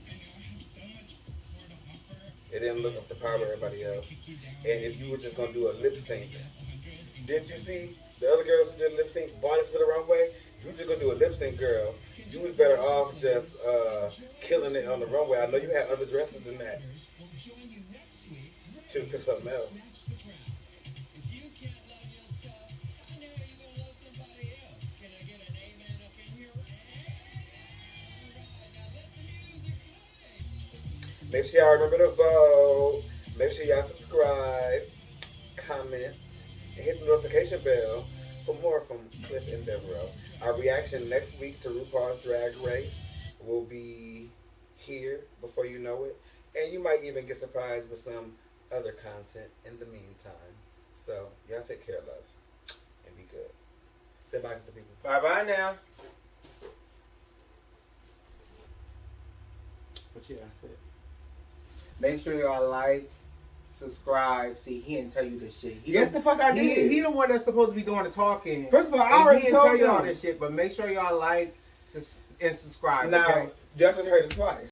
I know I have so much more to offer. It didn't look up to par with everybody else. And if you were just gonna do a lip sync, didn't you see the other girls who did lip sync bought it to the runway? If you were just gonna do a lip sync, girl, you was better off just killing it on the runway. I know you had other dresses than that. We'll join you next week. Should have picked something else. Snatch the crown. If you can't love yourself, how the hell you gonna love somebody else? Can I get an amen up in here? Alright, now let the music play. Make sure y'all remember to vote. Make sure y'all subscribe, comment, and hit the notification bell for more from Cliff and Devereaux. Our reaction next week to RuPaul's Drag Race will be here before you know it. And you might even get surprised with some other content in the meantime. So, y'all take care, loves. And be good. Say bye to the people. Bye-bye now. But yeah, that's it. Make sure y'all like, subscribe. See, he didn't tell you this shit. Yes, the fuck I did. He the one that's supposed to be doing the talking. First of all, I And already he didn't told tell y'all y'all this shit, but make sure y'all like and subscribe. Now, okay? y'all just heard it twice.